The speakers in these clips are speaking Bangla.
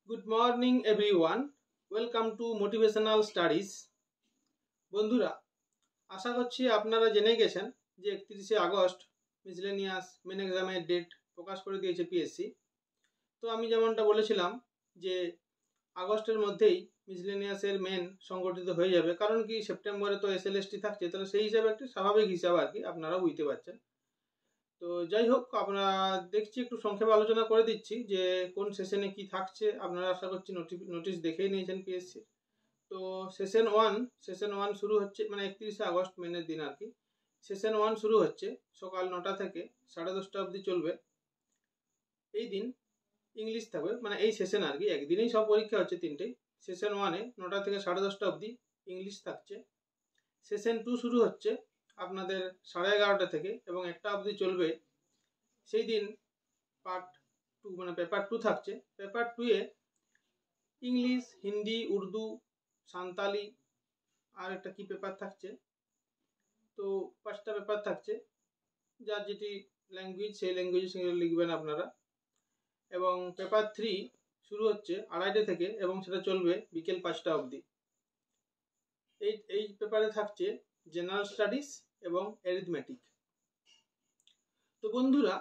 Good morning everyone, welcome to motivational studies. বন্ধুরা, আশা করছি আপনারা জেনে গেছেন যে 31শে আগস্ট মিসলেনিয়াস মেন এক্সামের ডেট প্রকাশ করে দিয়েছে পিএসসি। তো আমি যেমনটা বলেছিলাম যে আগস্টের মধ্যেই মিসলেনিয়াসের মেন সংগঠিত হয়ে যাবে, কারণ কি সেপ্টেম্বরে তো এসএলএসটি থাকছে, তাহলে সেই হিসাবে একটি স্বাভাবিক হিসাব আর কি, আপনারা বুঝতে পারছেন। তো যাই হোক, আমরা দেখছি একটু সংক্ষেপে আলোচনা করে দিচ্ছি যে কোন সেশনে কি থাকছে। আপনারা আশা করছি নোটিশ দেখেই নিয়েছেন পিএসসি। তো সেশন ওয়ান শুরু হচ্ছে, মানে 31শে আগস্ট মেনের দিন আর কি। সেশন ওয়ান শুরু হচ্ছে সকাল 9টা থেকে 10:30 অবধি চলবে। এই দিন ইংলিশ থাকবে, মানে এই সেশন আর কি, একদিনেই সব পরীক্ষা হচ্ছে তিনটেই। সেশন ওয়ানে 9টা থেকে 10:30 অবধি ইংলিশ থাকছে। সেশন টু শুরু হচ্ছে আপনাদের 11:30 থেকে এবং 1টা অবধি চলবে। সেই দিন পার্ট টু, মানে পেপার টু থাকছে। পেপার টুয়ে ইংলিশ, হিন্দি, উর্দু, সাঁওতালি আর একটা কি পেপার থাকছে। তো 5টা পেপার থাকছে, যার যেটি ল্যাঙ্গুয়েজ সেই ল্যাঙ্গুয়েজে সেগুলো লিখবেন আপনারা। এবং পেপার থ্রি শুরু হচ্ছে 2:30 থেকে এবং সেটা চলবে বিকেল 5টা অবধি। এই পেপারে থাকছে জেনারেল স্টাডিজ এবং অ্যারিথমেটিক। তো বন্ধুরা,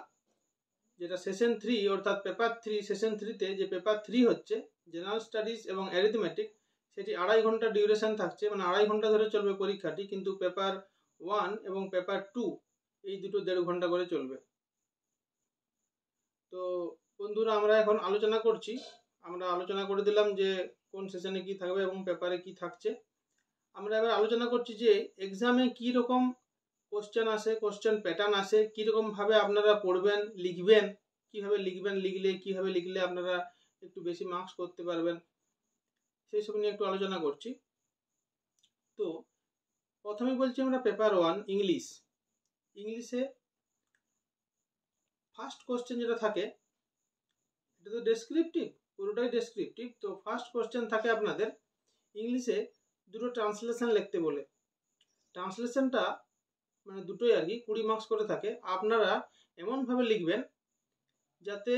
যেটা সেশন থ্রি অর্থাৎ পেপার থ্রি, সেশন থ্রিতে যে পেপার থ্রি হচ্ছে জেনারেল স্টাডিজ এবং অ্যারিথমেটিক, সেটি 2.5 ঘন্টা ডিউরেশন থাকছে, মানে 2.5 ঘন্টা ধরে চলবে পরীক্ষাটি। কিন্তু পেপার ওয়ান এবং পেপার টু এই দুটো 1.5 ঘন্টা করে চলবে। তো বন্ধুরা, আমরা এখন আলোচনা করছি। আমরা আলোচনা করে দিলাম যে কোন সেশনে কি থাকবে এবং পেপারে কি থাকছে। আমরা এবার আলোচনা করছি যে এক্সামে কি রকম কোশ্চেন আসে, কোশ্চেন প্যাটার্ন আসে, কীরকম ভাবে আপনারা পড়বেন, লিখবেন, কিভাবে লিখবেন, কিভাবে লিখলে আপনারা একটু বেশি মার্কস করতে পারবেন, সেই সব নিয়ে একটু আলোচনা করছি। তো প্রথমে বলছি আমরা পেপার ওয়ান ইংলিশে ফার্স্ট কোশ্চেন যেটা থাকে, এটা তো ডেসক্রিপটিভ, পুরোটাই ডেসক্রিপটিভ। তো ফার্স্ট কোশ্চেন থাকে আপনাদের ইংলিশে দুটো ট্রান্সলেশন লিখতে বলে। ট্রান্সলেশনটা মানে দুটোই আর কি 20 মার্কস করে থাকে। আপনারা এমনভাবে লিখবেন যাতে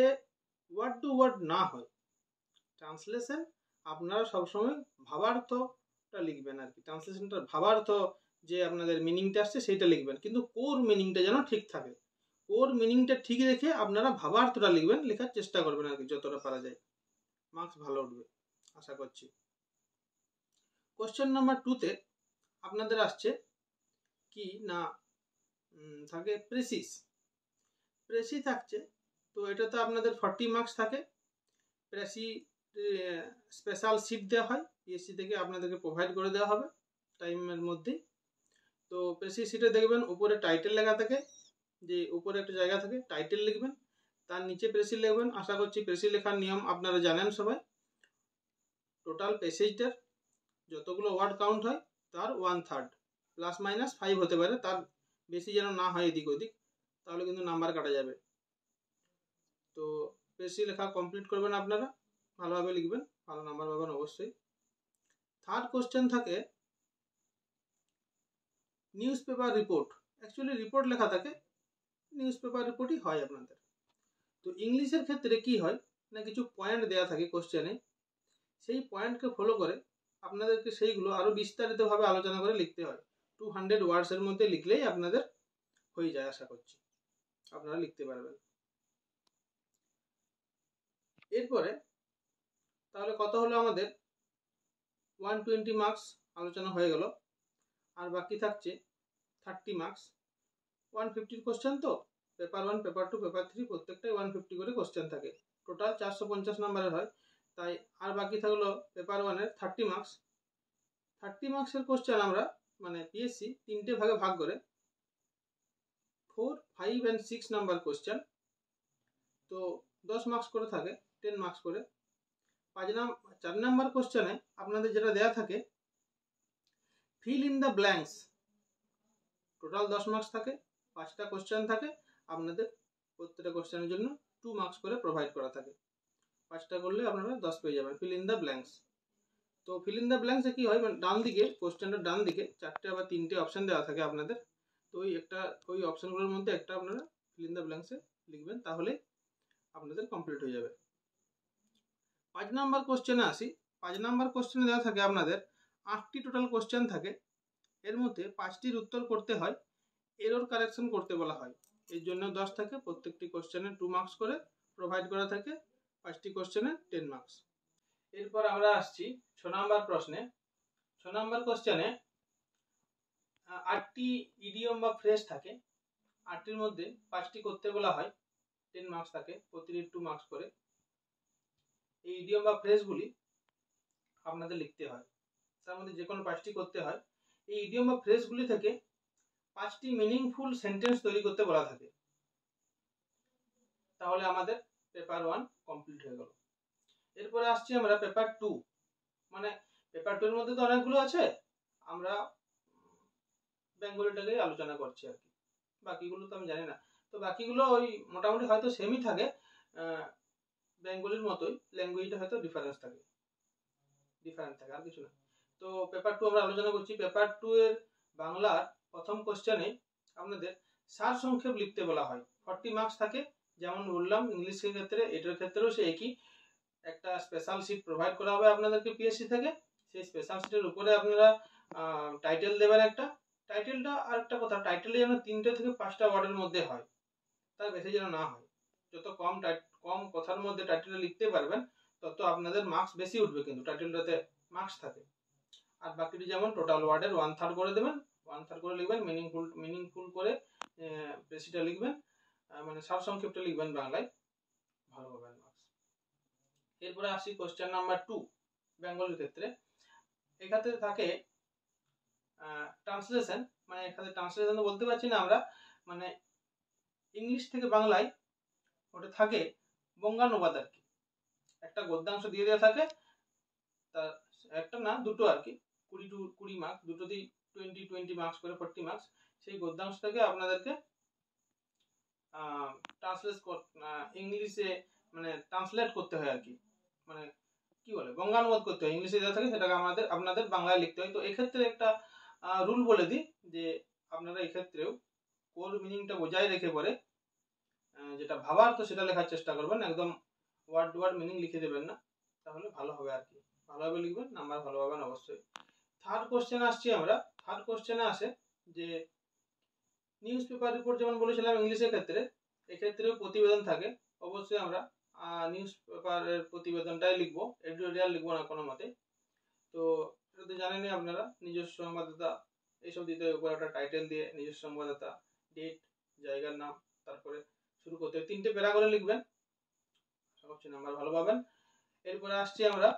ওয়ার্ড টু ওয়ার্ড না হয়। ট্রান্সলেশন আপনারা সবসময় ভাবার্থটা লিখবেন আর কি, ট্রান্সলেশনটার ভাবার্থ যে আপনাদের মিনিংটা আসছে সেইটা লিখবেন, কিন্তু কোর মিনিংটা যেন ঠিক থাকে। কোর মিনিংটা ঠিক রেখে আপনারা ভাবার্থটা লিখবেন, লেখার চেষ্টা করবেন আর কি, যতটা পারা যায় মার্কস ভালো উঠবে আশা করছি। কোশ্চেন নাম্বার 2তে আপনাদের আসছে কি না, থাকে প্রেসি থাকছে। তো এটাতে আপনাদের 40 মার্কস থাকে। প্রেসি স্পেশাল সিট দেওয়া হয় পিএসসি থেকে, আপনাদেরকে প্রোভাইড করে দেওয়া হবে টাইমের মধ্যেই। তো প্রেসি সিটে দেখবেন উপরে টাইটেল লেখা থাকে, যে উপরে একটা জায়গা থাকে টাইটেল লিখবেন, তার নিচে প্রেসি লিখবেন। আশা করছি প্রেসি লেখার নিয়ম আপনারা জানেন সবাই। টোটাল প্যাসেজটার যতগুলো ওয়ার্ড কাউন্ট হয় তার 1/3, +- 5 হতে পারে, তার বেশি যেন না হয় এদিক ওদিক, তাহলে কিন্তু নাম্বার কাটা যাবে। তো প্রেসি লেখা কমপ্লিট করবেন আপনারা, ভালোভাবে লিখবেন, ভালো নাম্বার পাবেন অবশ্যই। থার্ড কোশ্চেন থাকে news paper report. Actually report লেখা থাকে, নিউজ পেপার রিপোর্টই হয় আপনাদের। তো ইংলিশের ক্ষেত্রে কি হয় না, কিছু পয়েন্ট দেওয়া থাকে কোশ্চেনে, সেই পয়েন্টকে ফলো করে আপনাদেরকে সেইগুলো আরও বিস্তারিতভাবে আলোচনা করে লিখতে হয়। 200 ওয়ার্ডসের মধ্যে লিখলেই আপনাদের হয়ে যায়, আশা করছি আপনারা লিখতে পারবেন। এরপরে তাহলে কত হলো, আমাদের 120 মার্কস আলোচনা হয়ে গেল, আর বাকি থাকছে 30 মার্কস। 150 কোশ্চেন, তো paper one, paper two, paper three প্রত্যেকটাই 150 করে কোশ্চেন থাকে, টোটাল 450 নাম্বারের হয়। তাই আর বাকি থাকলো পেপার ওয়ানের 30 মার্কস। 30 মার্কসের কোশ্চেন আমরা, মানে পিএসসি 3টে ভাগে ভাগ করে 4, 5 and 6 নাম্বার কোশ্চেন। তো 10 মার্কস করে থাকে, 10 মার্কস করে। 4 নাম্বার কোশ্চেনে আপনাদের যেটা দেয়া থাকে fill in the blanks, total 10 marks থাকে, 5টা কোশ্চেন থাকে আপনাদের, প্রত্যেকটা কোশ্চেনের জন্য 2 মার্কস করে প্রোভাইড করা থাকে। 5টা করলে আপনারা 10 পেয়ে যাবেন ফিল ইন দ্য ব্ল্যাঙ্কস। তো ফিল ইন দ্য ব্ল্যাঙ্কসে কি হয়, মানে ডান দিকে, কোশ্চেনটার ডান দিকে 4টে বা 3টে অপশন দেওয়া থাকে আপনাদের। তো ওই অপশনগুলোর মধ্যে একটা আপনারা ফিল ইন দ্য ব্ল্যাঙ্কসে লিখবেন, তাহলে আপনাদের কমপ্লিট হয়ে যাবে। 5 নাম্বার কোশ্চেনে আসি। 5 নাম্বার কোশ্চেনে দেওয়া থাকে আপনাদের 8টি টোটাল কোশ্চেন থাকে, এর মধ্যে 5টির উত্তর করতে হয়, এরর কারেকশন করতে বলা হয়, এর জন্য 10 থাকে, প্রত্যেকটি কোশ্চেনে 2 মার্কস করে প্রোভাইড করা থাকে, 5টি কোশ্চেনে 10 মার্কস। এরপর আমরা আসছি 6 নাম্বার প্রশ্নে। 6 নাম্বার কোশ্চেনে 8টি ইডিয়ম বা ফ্রেজ থাকে, 8টির মধ্যে 5টি করতে বলা হয়, 10 মার্কস থাকে, প্রতিটি 2 মার্কস করে। এই ইডিয়ম বা ফ্রেজগুলি আপনাদের লিখতে হয়, তার মধ্যে যে কোনো 5টি করতে হয়। এই ইডিয়ম বা ফ্রেজগুলি থেকে 5টি মিনিংফুল সেন্টেন্স তৈরি করতে বলা থাকে, তাহলে আমাদের পেপার 1 কমপ্লিট হয়ে গেল। এরপরে আসছি আমরা পেপার 2, মানে পেপার 2 এর মধ্যে তো অনেকগুলো আছে, আমরা বেঙ্গলিটাকেই আলোচনা করছি আর কি, বাকিগুলো তো আমি জানি না। তো বাকিগুলো ওই মোটামুটি হয়তো সেমই থাকে, বেঙ্গলির মতোই, ল্যাঙ্গুয়েজটা হয়তো ডিফারেন্ট থাকে আর কিছু না। তো পেপার 2 আমরা আলোচনা করছি। পেপার 2 এর বাংলার প্রথম কোশ্চেনে আপনাদের সার সংক্ষেপ লিখতে বলা হয়, 40 মার্কস থাকে। যেমন বললাম ইংলিশের ক্ষেত্রে, এটার ক্ষেত্রেও সে একই, একটা স্পেশাল শিট প্রোভাইড করা হবে আপনাদেরকে পিএসসি থেকে। সেই স্পেশাল শিটের উপরে আপনারা টাইটেল দেবেন একটা। টাইটেলটা আর একটা কথা, টাইটেলে যেন 3টে থেকে 5টা ওয়ার্ডের মধ্যে হয়, তার বেশি যেন না হয়। যত কম কথার মধ্যে টাইটেলটা লিখতে পারবেন তত আপনাদের মার্কস বেশি উঠবে, কিন্তু টাইটেলটাতে মার্কস থাকে। আর বাকিটি যেমন টোটাল ওয়ার্ডের 1/3 করে দেবেন, 1/3 করে লিখবেন, মিনিংফুল করে বেশিটা লিখবেন, মানে সারসংক্ষেপটা লিখবেন বাংলায়, ভালো পাবেন মার্কস। এরপরে আসি কোশ্চেন নাম্বার 2 বেঙ্গলির ক্ষেত্রে। এক্ষেত্রে থাকে ট্রান্সলেশন, মানে এখানে ট্রান্সলেশন তো বলতে পারছি না আমরা, মানে ইংলিশ থেকে বাংলায় ওটা থাকে বঙ্গানুবাদ আর কি। একটা গদ্যাংশ দিয়ে দেওয়া থাকে, তার একটা না দুটো আর কি, 20 মার্কস, দুটোতেই 20 মার্কস করে 40 মার্কস। সেই গদ্যাংশটাকে আপনাদেরকে ইংলিশে মানে ট্রান্সলেট করতে হয় আর কি, মানে কি বলে বঙ্গানুবাদ করতে হয়, ইংলিশে দেওয়া থাকে সেটাকে আপনাদের বাংলায় লিখতে হয়। তো এক্ষেত্রে একটা রুল বলে দিই, যে আপনারা এক্ষেত্রেও কোর মিনিংটা বজায় রেখে পরে যেটা ভাবার তো সেটা লেখার চেষ্টা করবেন, একদম ওয়ার্ড মিনিং লিখে দেবেন না, তাহলে ভালো হবে আর কি, ভালোভাবে লিখবেন, নাম্বার ভালো পাবেন অবশ্যই। থার্ড কোশ্চেন আসছি আমরা। থার্ড কোশ্চেনে আসে যে নিউজ পেপার রিপোর্ট, যেমন বলেছিলাম ইংলিশের ক্ষেত্রে, এক্ষেত্রেও প্রতিবেদন থাকে। অবশ্যই আমরা নিউজ পেপারের প্রতিবেদনটাই লিখবো, এডিটোরিয়াল লিখবো না কোনো মতে। তো এটা তো জানেনই আপনারা, নিজস্ব সংবাদদাতা এইসব দিতে হয়, উপর একটা টাইটেল দিয়ে নিজস্ব সংবাদদাতা, ডেট, জায়গার নাম, তারপরে শুরু করতে 3টে প্যারা করে লিখবেন, সবচেয়ে নাম্বার ভালো পাবেন। এরপরে আসছি আমরা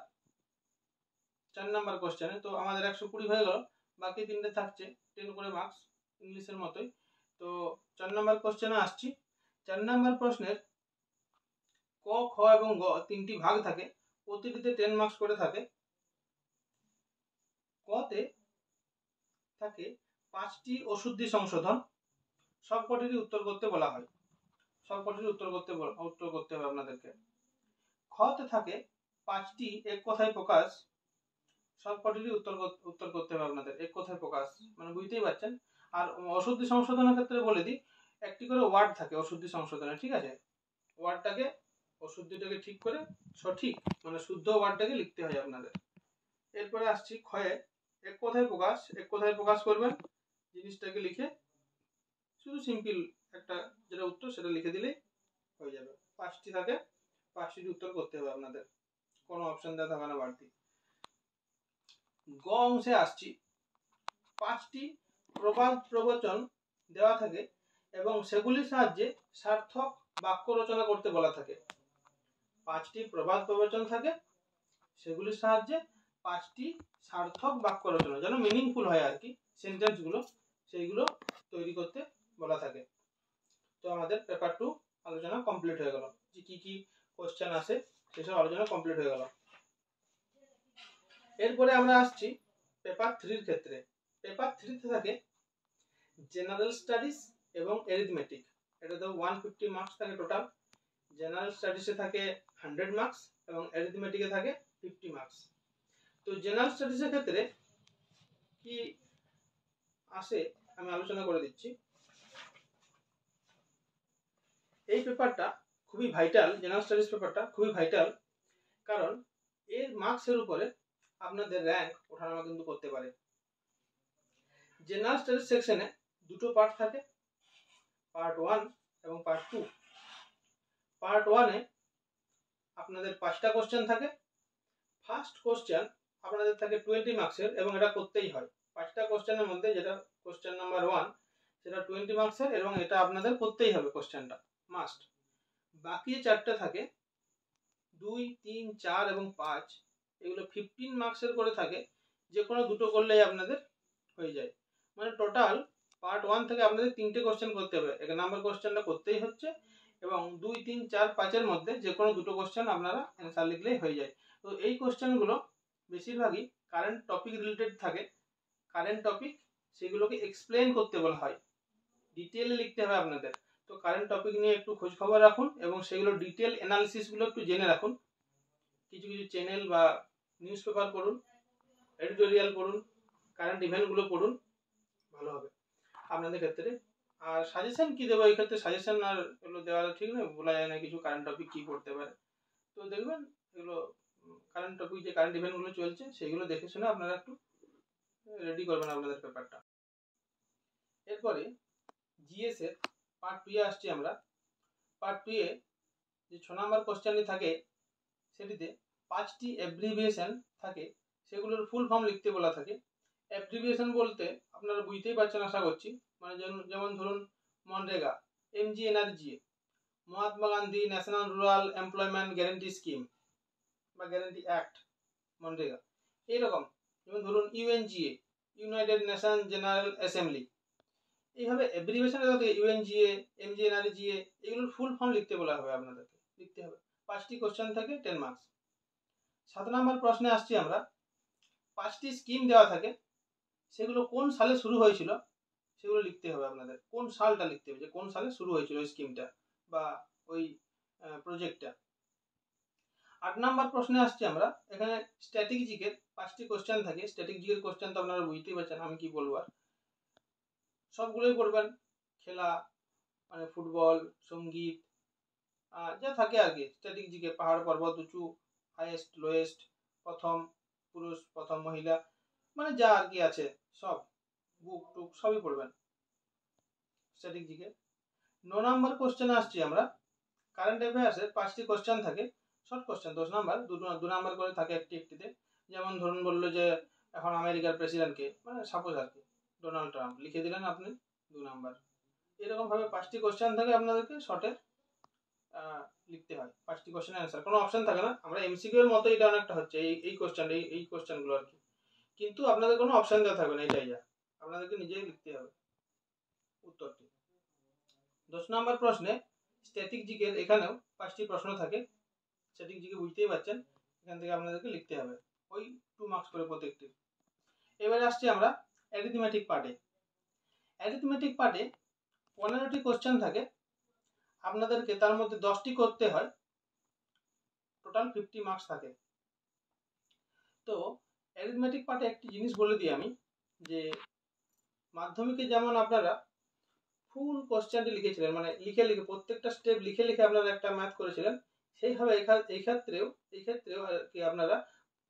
4 নাম্বার কোশ্চেনে। তো আমাদের 120 হয়ে গেল, বাকি 3টে থাকছে 10 করে মার্কস, ইংলিশের মতোই। তো 4 নাম্বার কোশ্চেনে আসছি। 4 নাম্বার প্রশ্নের ক, খ এবং গ 3টি ভাগ থাকে, প্রতিটিতে 10 মার্কস করে থাকে। কতে থাকে 5টি অশুদ্ধি সংশোধন, সবকটিরই উত্তর করতে বলা হয়, সবকটিরই উত্তর করতে হবে আপনাদেরকে। খতে থাকে 5টি এক কথায় প্রকাশ, সবকটিরই উত্তর করতে হবে আপনাদের, এক কথায় প্রকাশ, মানে বুঝতেই পারছেন। আর অশুদ্ধি সংশোধনের ক্ষেত্রে বলে দিই, একটি করে ওয়ার্ড থাকে অশুদ্ধি সংশোধনে, ঠিক আছে, অশুদ্ধিটাকে ঠিক করে সঠিক মানে শুদ্ধ ওয়ার্ডটাকে লিখতে হয় আপনাদের। এরপরে আসছি ক্ষয়ে, এক কথায় প্রকাশ করবেন, জিনিসটাকে লিখে শুধু সিম্পল একটা যেটা উত্তর সেটা লিখে দিলেই হয়ে যাবে। 5টি থাকে, 5টির উত্তর করতে হবে আপনাদের, কোনো অপশন দেওয়া থাকে না বাড়তি। গ অংশে আসছি। 5টি প্রবাদ প্রবচন দেওয়া থাকে এবং সেগুলির সাহায্যে সার্থক বাক্য রচনা করতে বলা থাকে। 5টি প্রবাদ প্রবচন থাকে, সেগুলির সাহায্যে 5টি সার্থক বাক্য রচনা, যেন মিনিংফুল হয় আর কি সেন্টেন্সগুলো, সেইগুলো তৈরি করতে বলা থাকে। তো আমাদের পেপার 2 আলোচনা কমপ্লিট হয়ে গেল, যে কি কি কোশ্চেন আসে সেসব আলোচনা কমপ্লিট হয়ে গেল। এরপরে আমরা আসছি পেপার 3 এর ক্ষেত্রে। পেপার 3 তে থাকে জেনারেল স্টাডিজ এবং অ্যারিথমেটিক, এটাতে 150 মার্কস থাকে টোটাল। জেনারেল স্টাডিজে থাকে 100 মার্কস এবং অ্যারিথমেটিকে থাকে 50 মার্কস। তো জেনারেল স্টাডিজের ক্ষেত্রে কি আসে আমি আলোচনা করে দিচ্ছি। এই পেপারটা খুবই ভাইটাল, জেনারেল স্টাডিজ পেপারটা খুবই ভাইটাল, কারণ এর মার্কসের উপরে আপনাদের র্যাঙ্ক ওঠানামা কিন্তু করতে পারে। জেনারেল স্টাডিজ সেকশনে দুটো পার্ট থাকে, পার্ট 1 এবং পার্ট 2। পার্ট 1-এ আপনাদের 5টা কোশ্চেন থাকে। ফার্স্ট কোশ্চেন আপনাদের থাকে 20 মার্কসের এবং এটা করতেই হয়। 5টা কোশ্চেনের মধ্যে যেটা কোশ্চেন নাম্বার 1 সেটা 20 মার্কসের এবং এটা আপনাদের করতেই হবে, কোশ্চেনটা মাস্ট। বাকি 4টা থাকে 2, 3, 4 এবং 5, এগুলো 15 মার্কসের করে থাকে, যে কোনো দুটো করলেই আপনাদের হয়ে যায়। মানে টোটাল পার্ট 1 থেকে আপনাদের 3টে কোশ্চেন করতে হবে, 1 নাম্বার কোশ্চেনটা করতেই হচ্ছে এবং 2, 3, 4, 5-এর মধ্যে যে কোনো দুটো কোশ্চেন আপনারা অ্যান্সার লিখলেই হয়ে যায়। তো এই কোশ্চেনগুলো বেশিরভাগই কারেন্ট টপিক রিলেটেড থাকে। কারেন্ট টপিক সেগুলোকে এক্সপ্লেন করতে বলা হয়, ডিটেইলে লিখতে হবে আপনাদের। তো কারেন্ট টপিক নিয়ে একটু খোঁজ খবর রাখুন এবং সেগুলো ডিটেল অ্যানালিসিসগুলো একটু জেনে রাখুন। কিছু কিছু চ্যানেল বা নিউজ পেপার পড়ুন, এডিটোরিয়াল পড়ুন, কারেন্ট ইভেন্টগুলো পড়ুন, ভালো হবে আপনাদের ক্ষেত্রে। আর সাজেশন কি দেবো এই ক্ষেত্রে, সাজেশন আর এগুলো দেওয়া ঠিক নয়, বলা যায় না কিছু কারেন্ট টপিক কি পড়তে পারে। তো দেখবেন এগুলো কারেন্ট টপিক যে কারেন্ট ইভেন্টগুলো চলছে সেগুলো দেখে শুনে আপনারা একটু রেডি করবেন আপনাদের পেপারটা। এরপরে জিএস এর পার্ট 2-এ আসছি আমরা। পার্ট 2-এ যে 6 নম্বর কোশ্চেনটি থাকে সেটিতে 5টি অ্যাব্রিভিয়েশন থাকে, সেগুলোর ফুল ফর্ম লিখতে বলা থাকে। অ্যাব্রিভিয়েশন বলতে আপনারা বুঝতেই পারছেন আশা করছি, মানে যেমন ধরুন MNREGA, MGNRGA, Mahatma Gandhi national rural employment guarantee scheme বা গ্যারেন্টি অ্যাক্ট, মনরেগা। এইরকম যেমন ধরুন UNGA, United nation general assembly. এইভাবে অ্যাব্রিভিয়েশনের সাথে UNGA, MGNRGA এগুলোর ফুল ফর্ম লিখতে বলা হবে, আপনাদেরকে লিখতে হবে। 5টি কোশ্চেন থাকে, 10 মার্কস। 7 নম্বর প্রশ্নে আসছি আমরা। 5টি স্কিম দেওয়া থাকে, সেগুলো কোন সালে শুরু হয়েছিল সেগুলো লিখতে হবে আপনাদের। কোন সালটা লিখতে হবে, যে কোন সালে শুরু হয়েছিল ওই স্কিমটা বা ওই প্রজেক্টটা। 8 নম্বর প্রশ্নে আসছি আমরা। এখানে স্ট্র্যাটেজিকের 5টি কোশ্চেন থাকে। স্ট্র্যাটেজিকের কোশ্চেন তো আপনারা বুঝতেই পারছেন আমি কি বলবো, আর সবগুলোই পড়বেন। খেলা মানে ফুটবল, সঙ্গীত, যা থাকে আর কি। স্ট্র্যাটেজিকে পাহাড় পর্বত, উঁচু, হাইয়েস্ট, লোয়েস্ট, প্রথম পুরুষ, প্রথম মহিলা, মানে যা আর কি আছে সব, বুক টুক সবই পড়বেন স্ট্র্যাটেজিকে। 9 নম্বর কোশ্চেনে আসছি আমরা। কারেন্ট অ্যাফেয়ার্সের 5টি কোশ্চেন থাকে, শর্ট কোশ্চেন, 10 নাম্বার, 2 নাম্বার করে থাকে একটিতে। যেমন ধরুন বললো যে এখন আমেরিকার প্রেসিডেন্টকে, মানে সাপোজ আর কি ডোনাল্ড ট্রাম্প, লিখে দিলেন আপনি 2 নাম্বার। এরকম ভাবে 5টি কোশ্চেন থাকে, আপনাদেরকে শর্টে লিখতে হয়। 5টি কোশ্চেনের অ্যান্সার, কোনো অপশন থাকে না। আমরা MCQ এর মতো এটা অনেকটা হচ্ছে এই কোশ্চেনগুলো আর কি, কিন্তু আপনাদের কোনো অপশন দেওয়া থাকবে না, এটাই যা আপনাদেরকে নিজেই লিখতে হবে উত্তরটি। 10 নম্বর প্রশ্নে স্ট্র্যাটেজিকের এখানেও 5টি প্রশ্ন থাকে। স্ট্র্যাটেজিকে বুঝতেই পারছেন, এখান থেকে আপনাদেরকে লিখতে হবে ওই 2 মার্কস করে প্রত্যেকটি। এবারে আসছি আমরা অ্যারিথমেটিক পার্টে। অ্যারিথমেটিক পার্টে 15টি কোশ্চেন থাকে, আপনাদেরকে তার মধ্যে 10টি করতে হয়, টোটাল 50 মার্কস থাকে। তো অ্যারিথমেটিক পার্টে একটি জিনিস বলে দিই আমি, যে মাধ্যমিকে যেমন আপনারা ফুল কোশ্চেনটি লিখেছিলেন, মানে লিখে লিখে প্রত্যেকটা স্টেপ লিখে লিখে আপনারা একটা ম্যাথ করেছিলেন, সেইভাবে এই ক্ষেত্রেও আর কি আপনারা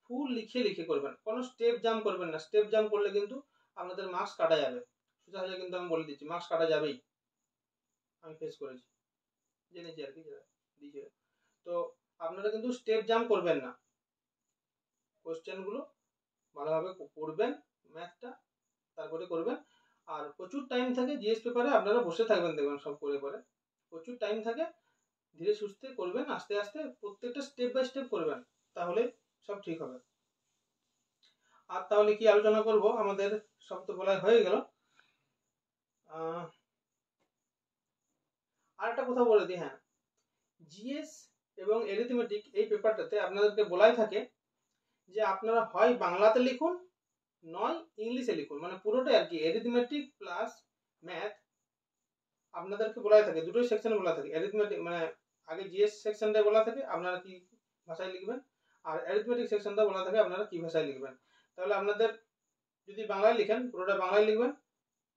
ফুল লিখে লিখে করবেন, কোনো স্টেপ জাম্প করবেন না। স্টেপ জাম্প করলে কিন্তু আপনাদের মার্কস কাটা যাবে, সোজা সোজা কিন্তু আমি বলে দিচ্ছি, মার্কস কাটা যাবেই, আমি ফেস করেছি, জেনেছি আর কি দিয়েছিল। তো আপনারা কিন্তু স্টেপ জাম্প করবেন না, কোশ্চেনগুলো ভালোভাবে পড়বেন, ম্যাথটা তারপরে করবেন। আর প্রচুর টাইম থাকে জিএস পেপারে, আপনারা বসে থাকবেন, দেখবেন সব করে পরে প্রচুর টাইম থাকে, ধীরে সুস্থে করবেন, আস্তে আস্তে প্রত্যেকটা স্টেপ বাই স্টেপ করবেন, তাহলে সব ঠিক হবে। আর তাহলে কি আলোচনা করব, আমাদের সব তো বলা হয়ে গেল। আর একটা কথা বলে দিই, হ্যাঁ, জিএস এবং অ্যারিথমেটিক এই পেপারটাতে আপনাদেরকে বলাই থাকে যে আপনারা হয় বাংলাতে লিখুন, নয় ইংলিশে লিখুন, মানে পুরোটাই আর কি অ্যারিথমেটিক প্লাস ম্যাথ আপনাদেরকে বলাই থাকে, দুটোই সেকশনে বলা থাকে। অ্যারিথমেটিক মানে আগে জিএস সেকশনটাই বলা থাকে আপনারা কি ভাষায় লিখবেন, আর অ্যারিথমেটিক সেকশনটা বলা থাকে আপনারা কি ভাষায় লিখবেন। তাহলে আপনাদের যদি বাংলায় লিখেন পুরোটা বাংলায় লিখবেন,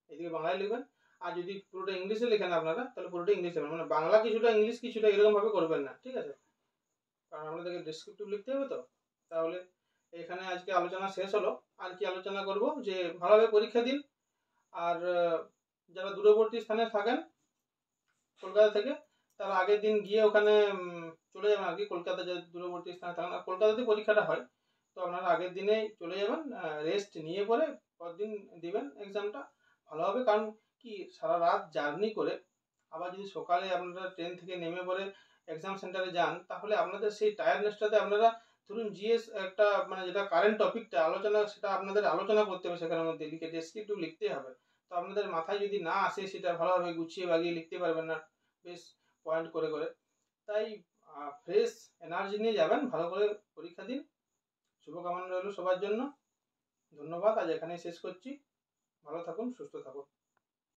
এদিকে বাংলায় লিখবেন, আর যদি পুরোটা ইংলিশে লিখেন আপনারা তাহলে পুরোটা ইংলিশে লিখবেন, মানে বাংলা কিছুটা ইংলিশ কিছুটা এরকম ভাবে করবেন না, ঠিক আছে, কারণ আপনাদেরকে ডেসক্রিপটিভ লিখতে হবে। তো তাহলে এখানে আজকে আলোচনা শেষ হলো। আর কি আলোচনা করব, যে ভালোভাবে পরীক্ষা দিন। আর যারা দূরবর্তী স্থানে থাকেন কলকাতা থেকে, তারা আগের দিন গিয়ে ওখানে চলে যাবেন আর কি। কলকাতা যে দূরবর্তী স্থানে থাকেন, আর কলকাতাতে পরীক্ষাটা হয়, তো আপনারা আগের দিনেই চলে যাবেন, রেস্ট নিয়ে পরে পরদিন দিবেন এক্সামটা। ভালো হবে, কারণ কি সারা রাত জার্নি করে আবার যদি সকালে আপনারা ট্রেন থেকে নেমে পরে এক্সাম সেন্টারে যান, তাহলে আপনাদের সেই টায়ার্ডনেসটাতে আপনারা ধরুন জিএস একটা মানে যেটা কারেন্ট টপিকটা আলোচনা, সেটা আপনাদের আলোচনা করতে হবে, সেখানের মধ্যে লিখে ডেসক্রিপটিভ লিখতে হবে। তো আপনাদের মাথায় যদি না আসে, সেটা ভালোভাবে গুছিয়ে বাগিয়ে লিখতে পারবেন না, বেশ পয়েন্ট করে করে। তাই ফ্রেশ এনার্জি নিয়ে যাবেন, ভালো করে পরীক্ষা দিন। শুভকামনা রইল সবার জন্য। ধন্যবাদ, আজ এখানেই শেষ করছি। ভালো থাকুন, সুস্থ থাকুন।